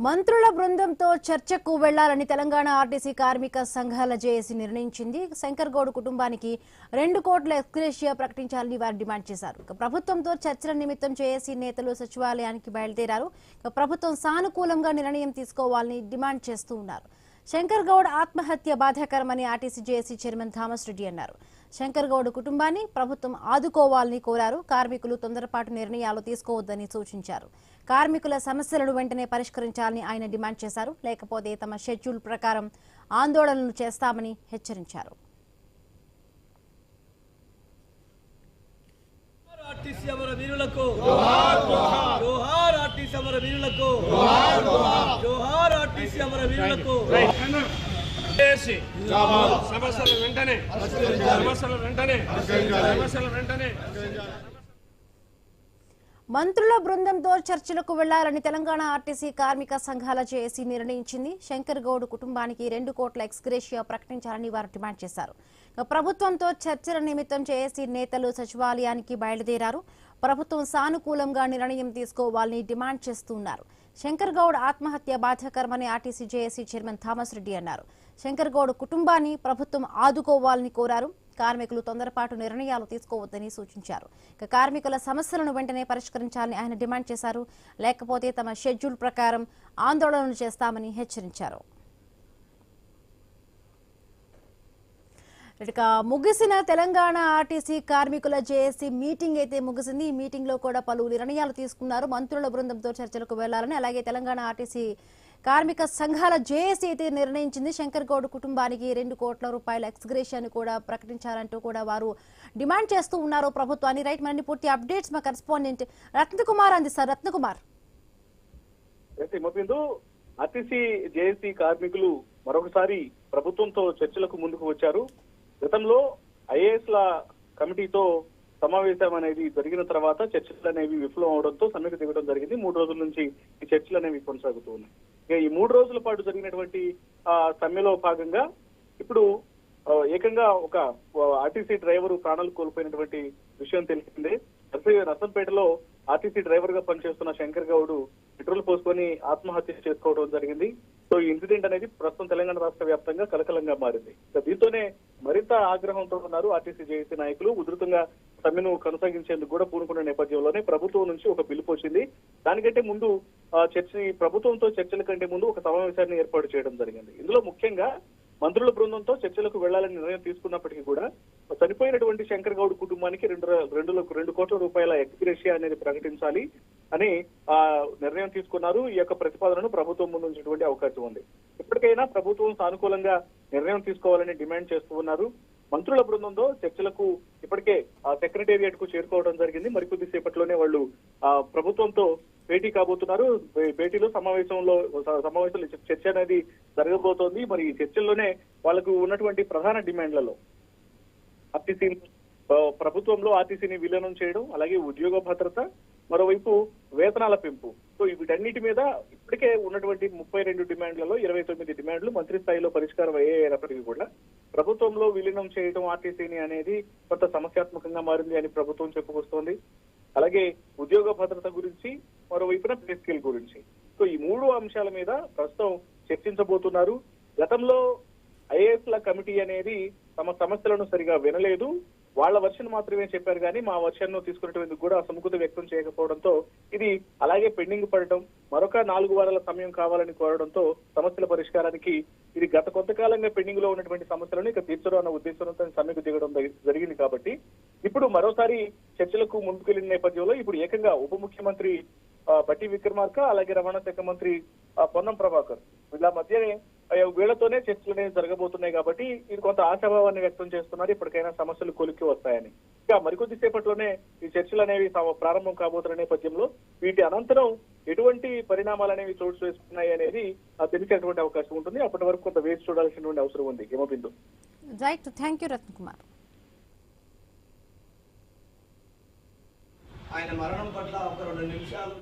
మంత్రుల బృందంతో చర్చకు వెళ్లాలని తెలంగాణ ఆర్టీసీ కార్మిక సంఘాల జేఏసీ నిర్ణయించింది. శంకర్ గౌడ్ కుటుంబానికి 2 కోట్ల ఎక్స్గ్రేషియా ప్రకటించాలని వారు డిమాండ్ చేశారు. ప్రభుత్వంతో చర్చల నిమిత్తం జేఏసీ నేతలు సచివాలయానికి బయలుదేరారు. ప్రభుత్వం సానుకూలంగా నిర్ణయం తీసుకోవాలని డిమాండ్ చేస్తూ ఉన్నారు. శంకర్ గౌడ్ ఆత్మహత్య బాధాకరమని RTC JAC chairman Thomas Reddy అన్నారు. శంకర్ గౌడ్ కుటుంబాన్ని ప్రభుత్వం ఆదుకోవాలని కోరారు. కార్మికులు తొందరపాటు నిర్ణయాలు తీసుకోవద్దని సూచించారు. కార్మికుల సమస్యలను వెంటనే పరిష్కరించాలని ఆయన డిమాండ్ చేశారు. లేకపోతే తమ షెడ్యూల్ ప్రకారం ఆందోళనలు చేస్తామని హెచ్చరించారు. మంత్రుల బృందంతో చర్చలకు వెళ్లాలని తెలంగాణ ఆర్టీసీ కార్మిక సంఘాల జేఏసీ నిర్ణయించింది. శంకర్ గౌడ్ కుటుంబానికి 2 కోట్ల ఎక్స్గ్రేషియా ప్రకటించాలని వారు డిమాండ్ చేశారు. ప్రభుత్వంతో చర్చల నిమిత్తం జేఏసీ నేతలు సచివాలయానికి బయలుదేరారు. ప్రభుత్వం సానుకూలంగా నిర్ణయం తీసుకోవాలని డిమాండ్ చేస్తున్నారు. శంకర్ గౌడ్ ఆత్మహత్య బాధాకరమని RTC JAC chairman Thomas Reddy అన్నారు. శంకర్ గౌడ్ కుటుంబాన్ని ప్రభుత్వం ఆదుకోవాలని కోరారు. కార్మికులు తొందరపాటు నిర్ణయాలు తీసుకోవద్దని సూచించారు. కార్మికుల సమస్యలను వెంటనే పరిష్కరించాలని ఆయన డిమాండ్ చేశారు. లేకపోతే తమ షెడ్యూల్ ప్రకారం ఆందోళనలు చేస్తామని హెచ్చరించారు. ఇక ముగిసిన తెలంగాణ ఆర్టీసీ కార్మికుల జేఏసీ మీటింగ్ అయితే ముగిసింది. ఈ మీటింగ్ లో కూడా పలు నిర్ణయాలు తీసుకున్నారు. మంత్రుల బృందంతో చర్చలకు వెళ్లాలని, అలాగే తెలంగాణ ఆర్టీసీ కార్మిక సంఘాల జేఏసీ అయితే నిర్ణయించింది. శంకర్ గౌడ్ కుటుంబానికి 2 కోట్ల రూపాయల ఎక్స్గ్రేషియాను కూడా ప్రకటించాలంటూ కూడా వారు డిమాండ్ చేస్తూ ఉన్నారు ప్రభుత్వాన్ని. రైట్, మరిన్ని పూర్తి అప్డేట్స్ మా కరెస్పాండెంట్ రత్నకుమార్ అందిస్తారు. రత్నకుమార్, ఆర్టీసీ జేఏసీ కార్మికులు మరొకసారి ప్రభుత్వంతో చర్చలకు ముందుకు వచ్చారు. గతంలో ఐఏఎస్ల కమిటీతో సమావేశం అనేది జరిగిన తర్వాత చర్చలు అనేవి విఫలం అవడంతో సమ్మెకు దిగడం జరిగింది. 3 రోజుల నుంచి ఈ చర్చలు అనేవి కొనసాగుతూ ఉన్నాయి. ఈ 3 రోజుల పాటు జరిగినటువంటి సమ్మెలో భాగంగా ఇప్పుడు ఏకంగా ఒక ఆర్టీసీ డ్రైవర్ ప్రాణాలు కోల్పోయినటువంటి విషయం తెలిసిందే. నర్సంపేటలో ఆర్టీసీ డ్రైవర్ గా పనిచేస్తున్న శంకర్ గౌడ్ పెట్రోల్ పోసుకొని ఆత్మహత్య చేసుకోవడం జరిగింది. సో ఈ ఇన్సిడెంట్ అనేది ప్రస్తుతం తెలంగాణ రాష్ట్ర వ్యాప్తంగా కలకలంగా మారింది. దీంతోనే మరింత ఆగ్రహంతో ఉన్నారు ఆర్టీసీ జేఏసీ నాయకులు. ఉధృతంగా సమ్మెను కొనసాగించేందుకు కూడా పూనుకున్న నేపథ్యంలోనే ప్రభుత్వం నుంచి ఒక పిలుపు వచ్చింది. దానికంటే ముందు ప్రభుత్వంతో చర్చల కంటే ముందు ఒక సమావేశాన్ని ఏర్పాటు చేయడం జరిగింది. ఇందులో ముఖ్యంగా మంత్రుల బృందంతో చర్చలకు వెళ్లాలని నిర్ణయం తీసుకున్నప్పటికీ కూడా చనిపోయినటువంటి శంకర్ గౌడ్ కుటుంబానికి 2 కోట్ల రూపాయల ఎక్స్గ్రేషియా అనేది ప్రకటించాలి అని నిర్ణయం తీసుకున్నారు. ఈ యొక్క ప్రతిపాదనను ప్రభుత్వం ముందు ఉంచేటువంటి అవకాశం ఉంది. ఇప్పటికైనా ప్రభుత్వం సానుకూలంగా నిర్ణయం తీసుకోవాలని డిమాండ్ చేస్తూ ఉన్నారు. మంత్రుల బృందంతో చర్చలకు ఇప్పటికే సెక్రటేరియట్ కు చేరుకోవడం జరిగింది. మరికొద్ది సేపట్లోనే వాళ్ళు ప్రభుత్వంతో భేటీ కాబోతున్నారు. భేటీలో సమావేశంలో చర్చ అనేది జరగబోతోంది. మరి ఈ చర్చల్లోనే వాళ్ళకు ఉన్నటువంటి ప్రధాన డిమాండ్లలో ప్రభుత్వంలో ఆర్టీసీని విలీనం చేయడం, అలాగే ఉద్యోగ భద్రత, మరోవైపు వేతనాల పెంపు. సో వీటన్నిటి మీద ఇప్పటికే ఉన్నటువంటి 32 డిమాండ్లలో 29 డిమాండ్లు మంత్రి స్థాయిలో పరిష్కారం అయ్యేటప్పటికీ కూడా ప్రభుత్వంలో విలీనం చేయడం ఆర్టీసీని అనేది కొంత సమస్యాత్మకంగా మారింది అని ప్రభుత్వం చెప్పుకొస్తోంది. అలాగే ఉద్యోగ భద్రత గురించి, మరోవైపున పే స్కేల్ గురించి. సో ఈ 3 అంశాల మీద ప్రస్తుతం చర్చించబోతున్నారు. గతంలో ఐఏఎస్ల కమిటీ అనేది తమ సమస్యలను సరిగా వినలేదు. వాళ్ళ వర్షన్ మాత్రమే చెప్పారు కానీ మా వర్షన్ ను తీసుకునేందుకు కూడా సుముఖత వ్యక్తం చేయకపోవడంతో ఇది అలాగే పెండింగ్ పడటం, మరొక 4 వారాల సమయం కావాలని కోరడంతో సమస్యల పరిష్కారానికి ఇది గత కొంతకాలంగా పెండింగ్ లో ఉన్నటువంటి సమస్యలను ఇక తీర్చడం అన్న ఉద్దేశంతో సమ్మెకు దిగడం జరిగింది. కాబట్టి ఇప్పుడు మరోసారి చర్చలకు ముందుకెళ్లిన నేపథ్యంలో ఇప్పుడు ఏకంగా ఉప ముఖ్యమంత్రి బట్టి విక్రమార్క, అలాగే రవాణా శాఖ మంత్రి పొన్నం ప్రభాకర్ వీళ్ళ మధ్యనే వీళ్లతోనే చర్చలు అనేవి జరగబోతున్నాయి. కాబట్టి ఇది కొంత ఆశాభావాన్ని వ్యక్తం చేస్తున్నారు. ఇప్పటికైనా సమస్యలు కొలిక్కి వస్తాయని. ఇంకా మరికొద్ది సేపట్లోనే ఈ చర్చలు అనేవి ప్రారంభం కాబోతున్న నేపథ్యంలో వీటి అనంతరం ఎటువంటి పరిణామాలు అనేవి చోటు చేసుకున్నాయి అనేది తెలిసేటువంటి అవకాశం ఉంటుంది. అప్పటి వరకు కొంత వేచి చూడాల్సినటువంటి అవసరం ఉంది. ఏమోబిందు. Right, thank you Ratnakumar. ఆయన మరణం పట్ల ఒక 2 నిమిషాలు